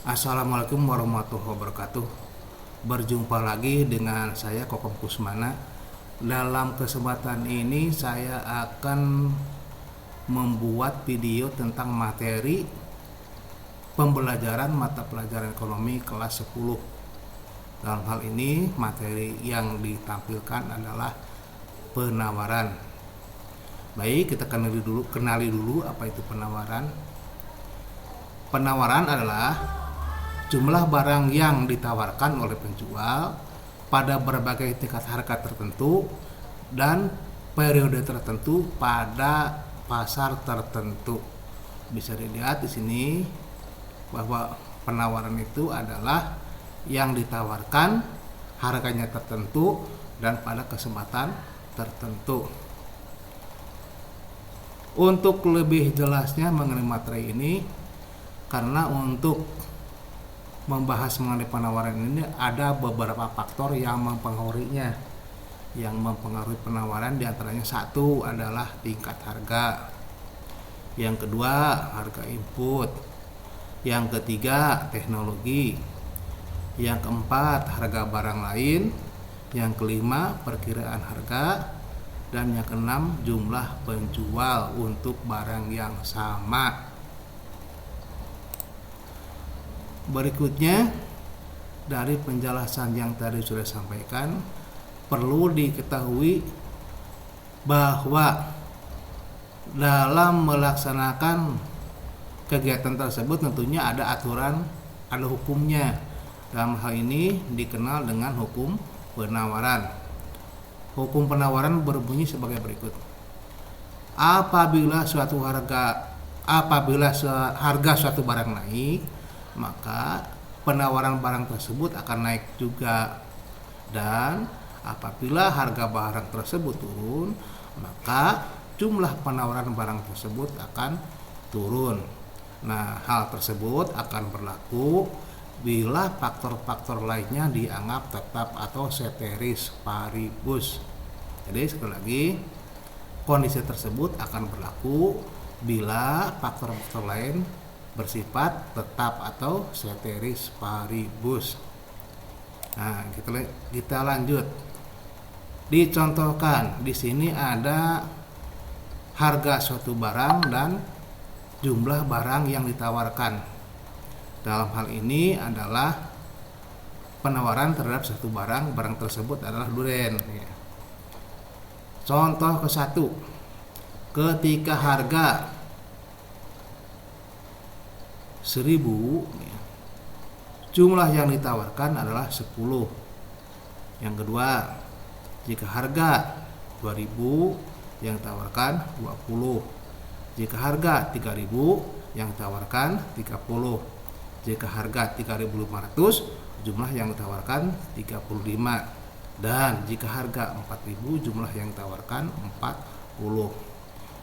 Assalamualaikum warahmatullahi wabarakatuh. Berjumpa lagi dengan saya Kokom Kusmana. Dalam kesempatan ini saya akan membuat video tentang materi pembelajaran mata pelajaran ekonomi kelas 10. Dalam hal ini materi yang ditampilkan adalah penawaran. Baik, kita kenali dulu apa itu penawaran. Penawaran adalah jumlah barang yang ditawarkan oleh penjual pada berbagai tingkat harga tertentu dan periode tertentu pada pasar tertentu. Bisa dilihat di sini bahwa penawaran itu adalah yang ditawarkan harganya tertentu dan pada kesempatan tertentu. Untuk lebih jelasnya mengenai materi ini, karena untuk membahas mengenai penawaran ini ada beberapa faktor yang mempengaruhinya. Yang mempengaruhi penawaran diantaranya satu adalah tingkat harga, yang kedua harga input, yang ketiga teknologi, yang keempat harga barang lain, yang kelima perkiraan harga, dan yang keenam jumlah penjual untuk barang yang sama. Berikutnya, dari penjelasan yang tadi sudah sampaikan, perlu diketahui bahwa dalam melaksanakan kegiatan tersebut tentunya ada aturan, ada hukumnya. Dalam hal ini dikenal dengan hukum penawaran. Hukum penawaran berbunyi sebagai berikut. Apabila harga suatu barang naik, maka penawaran barang tersebut akan naik juga, dan apabila harga barang tersebut turun, maka jumlah penawaran barang tersebut akan turun. Nah, hal tersebut akan berlaku bila faktor-faktor lainnya dianggap tetap atau ceteris paribus. Jadi sekali lagi, kondisi tersebut akan berlaku bila faktor-faktor lain bersifat tetap atau ceteris paribus. Nah, kita lanjut. Dicontohkan di sini ada harga suatu barang dan jumlah barang yang ditawarkan. Dalam hal ini adalah penawaran terhadap satu barang tersebut adalah duren. Contoh ke satu, ketika harga 1.000, jumlah yang ditawarkan adalah 10. Yang kedua, jika harga 2.000 yang ditawarkan 20. Jika harga 3.000 yang ditawarkan 30. Jika harga 3.500, jumlah yang ditawarkan 35. Dan jika harga 4.000, jumlah yang ditawarkan 40.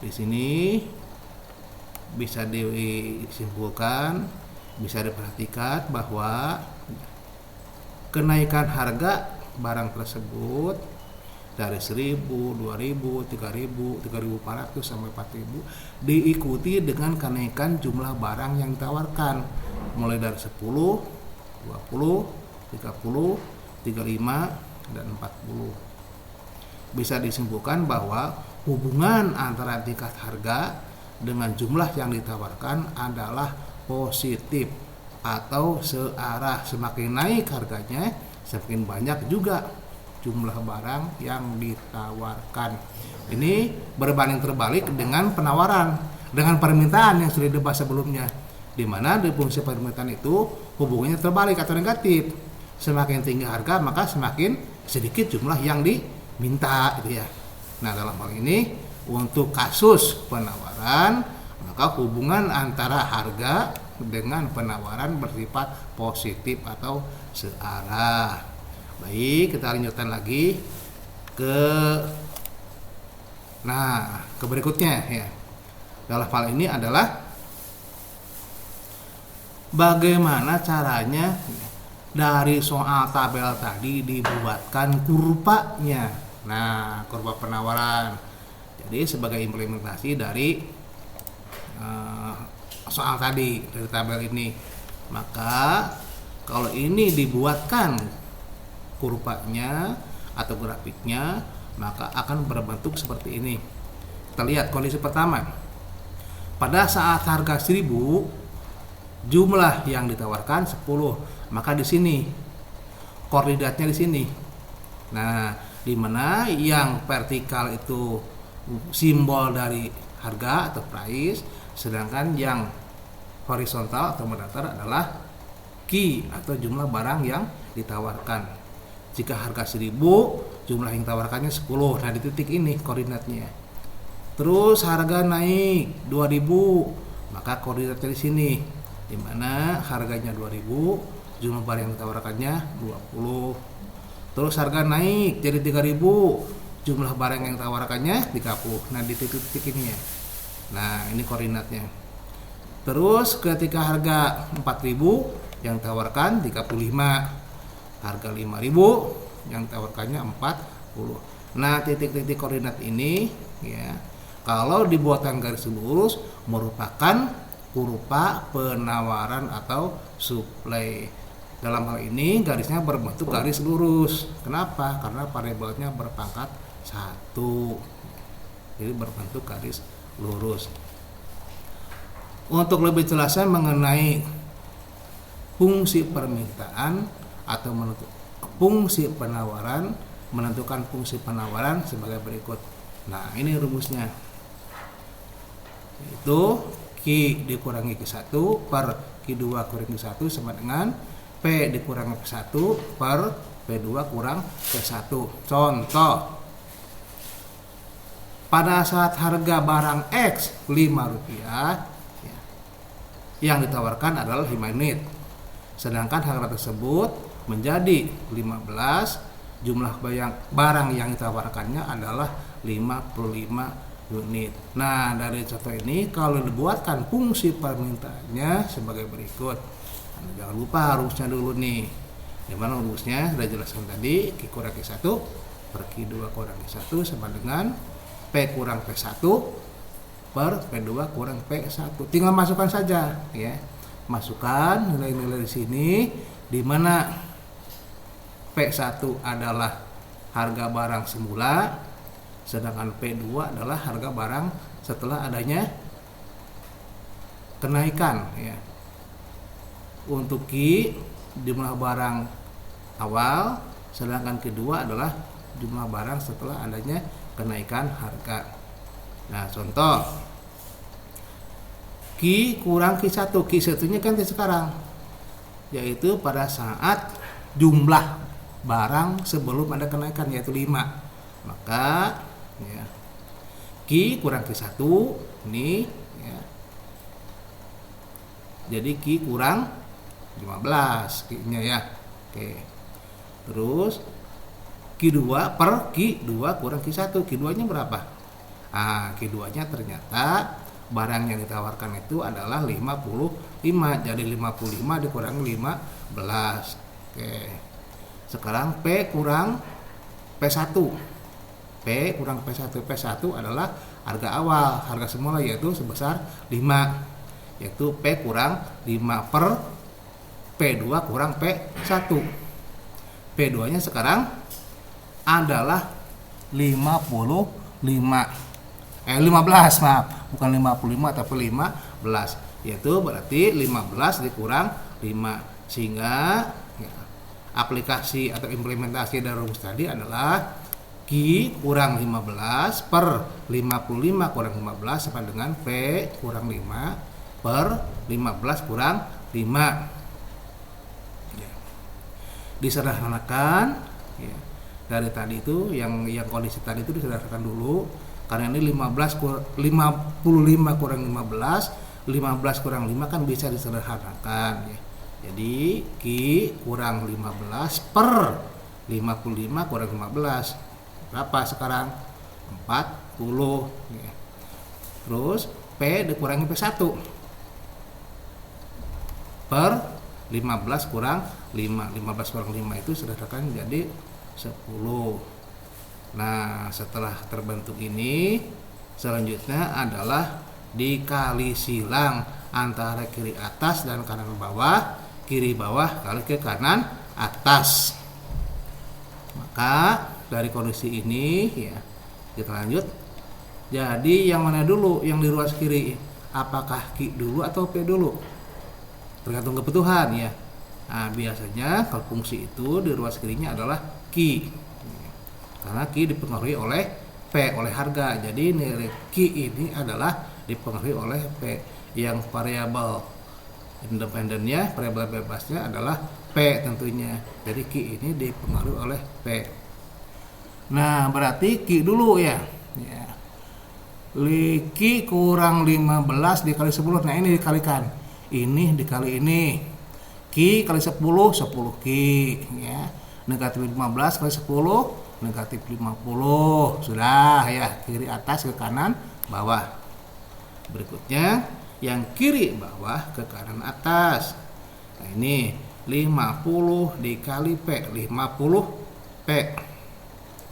Di sini bisa disimpulkan, bisa diperhatikan bahwa kenaikan harga barang tersebut dari 1.000, 2.000, 3.000, 3.400 sampai 4.000 diikuti dengan kenaikan jumlah barang yang ditawarkan mulai dari 10, 20, 30, 35, dan 40. Bisa disimpulkan bahwa hubungan antara tingkat harga dengan jumlah yang ditawarkan adalah positif atau searah. Semakin naik harganya, semakin banyak juga jumlah barang yang ditawarkan. Ini berbanding terbalik dengan penawaran, dengan permintaan yang sudah dibahas sebelumnya, di mana di fungsi permintaan itu hubungannya terbalik atau negatif. Semakin tinggi harga, maka semakin sedikit jumlah yang diminta, gitu ya. Nah, dalam hal ini untuk kasus penawaran, maka hubungan antara harga dengan penawaran bersifat positif atau searah. Baik, kita lanjutkan lagi ke berikutnya ya. Dalam hal ini adalah bagaimana caranya dari soal tabel tadi dibuatkan kurvanya. Nah, kurva penawaran. Jadi sebagai implementasi dari soal tadi, dari tabel ini. Maka kalau ini dibuatkan kurvanya atau grafiknya, maka akan berbentuk seperti ini. Kita lihat kondisi pertama. Pada saat harga 1000, jumlah yang ditawarkan 10. Maka di sini koordinatnya di sini. Nah, di mana yang vertikal itu simbol dari harga atau price, sedangkan yang horizontal atau mendatar adalah key atau jumlah barang yang ditawarkan. Jika harga 1000, jumlah yang ditawarkannya 10. Nah, di titik ini koordinatnya. Terus harga naik 2000, maka koordinatnya di sini, di mana harganya 2000, jumlah barang yang ditawarkannya 20. Terus harga naik jadi 3000, jumlah barang yang ditawarkannya 30. Nah, di titik-titik ini ya. Nah, ini koordinatnya. Terus ketika harga 4000, yang ditawarkan 35. Harga 5000, yang ditawarkannya 40. Nah, titik-titik koordinat ini ya, kalau dibuatkan garis lurus merupakan kurva penawaran atau supply. Dalam hal ini garisnya berbentuk garis lurus. Kenapa? Karena variabelnya berpangkat 1. Jadi berbentuk garis lurus. Untuk lebih jelasnya mengenai fungsi permintaan atau fungsi penawaran, menentukan fungsi penawaran sebagai berikut. Nah, ini rumusnya. Itu Q dikurangi Q1 per Q2 kurangi Q1 sama dengan P dikurangi P1 per P2 kurang P1. Contoh, pada saat harga barang X Rp5, yang ditawarkan adalah 5 unit. Sedangkan harga tersebut menjadi 15, jumlah barang yang ditawarkannya adalah 55 unit. Nah, dari contoh ini kalau dibuatkan fungsi permintaannya sebagai berikut. Nah, jangan lupa rumusnya dulu nih. Dimana rumusnya sudah jelaskan tadi, Q kurang Q1 per Q2 kurang Q1 sama dengan P kurang P1 per P2 kurang P1. Tinggal masukkan saja ya. Masukkan nilai-nilai di sini, di mana P1 adalah harga barang semula, sedangkan P2 adalah harga barang setelah adanya kenaikan ya. Untuk Q jumlah barang awal, sedangkan kedua adalah jumlah barang setelah adanya kenaikan harga. Nah, contoh Q kurang Q1. Q1 nya kan sekarang, yaitu pada saat jumlah barang sebelum ada kenaikan, yaitu 5. Maka ya, Q kurang Q1 ini ya, jadi Q kurang 15 Q-nya ya. Oke. Terus Q2 per Q2 kurang Q1. Q2 nya berapa? Q2 nya ternyata barang yang ditawarkan itu adalah 55. Jadi 55 dikurangi 15. Oke. Sekarang P kurang P1. P kurang P1. P1 adalah harga awal, harga semula, yaitu sebesar 5. Yaitu P kurang 5 per P2 kurang P1. P2 nya sekarang adalah 15, maaf, bukan 55 tapi 15, yaitu berarti 15 dikurang 5, sehingga ya, aplikasi atau implementasi dari rumus tadi adalah Q kurang 15 per 55 kurang 15 sama dengan P kurang 5 per 15 kurang 5. Disederhanakan ya, dari tadi itu yang kondisi tadi itu disederhanakan dulu, karena ini 55 kurang 15 kurang 5 kan bisa disederhanakan ya. Jadi Q kurang 15 per 55 kurang 15 berapa sekarang? 40 ya. Terus P dikurangi P1 per 15 kurang 5. 15 kurang 5 itu sederhanakan jadi 10. Nah, setelah terbentuk ini, selanjutnya adalah dikali silang antara kiri atas dan kanan bawah, kiri bawah kali ke kanan atas. Maka dari kondisi ini ya, kita lanjut. Jadi yang mana dulu yang di ruas kiri? Apakah Q dulu atau P dulu? Tergantung kebutuhan ya. Nah, biasanya kalau fungsi itu di ruas kirinya adalah Q. Karena Q dipengaruhi oleh P, oleh harga. Jadi nilai Q ini adalah dipengaruhi oleh P. Yang variabel independennya, variabel bebasnya adalah P tentunya. Jadi Q ini dipengaruhi oleh P. Nah, berarti Q dulu ya. Q kurang 15 dikali 10. Nah, ini dikalikan. Ini dikali ini. Q kali 10, 10 Q ya. Negatif 15 kali 10, negatif 50. Sudah ya, kiri atas ke kanan bawah. Berikutnya yang kiri bawah ke kanan atas. Nah, ini 50 dikali P, 50 P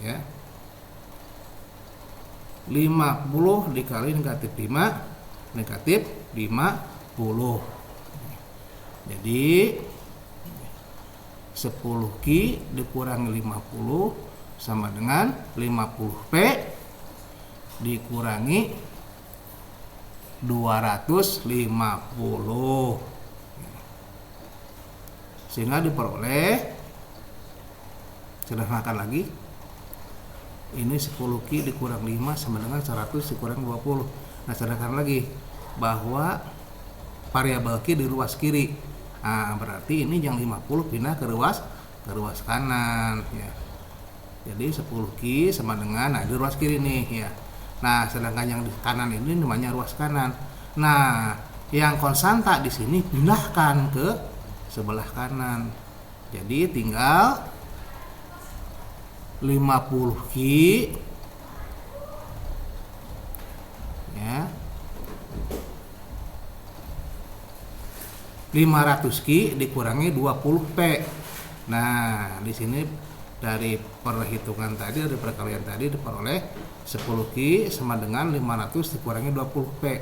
ya. 50 dikali negatif 5, negatif 50. Jadi 10 Q dikurangi 50 sama dengan 50 P dikurangi 250. Sehingga diperoleh, sederhanakan lagi, ini 10 Q dikurang 5 sama dengan 100 dikurang 20. Nah, sederhanakan lagi bahwa variabel Q di ruas kiri. Nah, berarti ini yang 50 pindah ke ruas kanan ya. Jadi 10 Q sama dengan, nah, di ruas kiri nih ya. Nah, sedangkan yang di kanan ini namanya ruas kanan. Nah, yang konstanta di sini pindahkan ke sebelah kanan. Jadi tinggal 50 Q ya, 500 Q dikurangi 20 P. Nah, di sini dari perhitungan tadi, dari perkalian tadi diperoleh 10 Q sama dengan 500 dikurangi 20 P.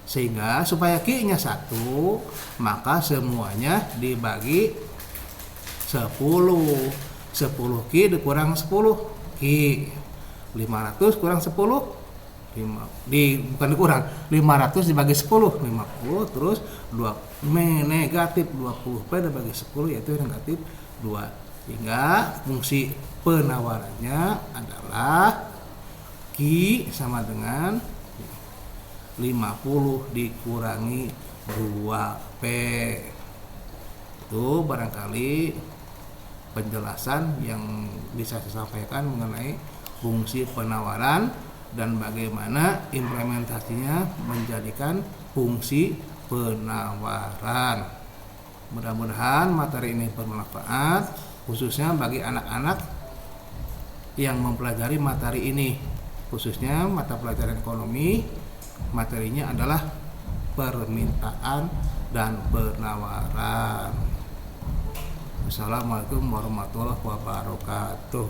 Sehingga supaya Q-nya 1, maka semuanya dibagi 10. 10 Q dikurang 10 Q. 500 kurang 10 bukan dikurang, 500 dibagi 10, 50, terus 2 negatif 20 P dibagi 10 yaitu negatif 2. Sehingga fungsi penawarannya adalah Q sama dengan 50 dikurangi 2 P. Itu barangkali penjelasan yang bisa saya sampaikan mengenai fungsi penawaran dan bagaimana implementasinya menjadikan fungsi penawaran. Mudah-mudahan materi ini bermanfaat, khususnya bagi anak-anak yang mempelajari materi ini, khususnya mata pelajaran ekonomi. Materinya adalah permintaan dan penawaran. Assalamualaikum warahmatullahi wabarakatuh.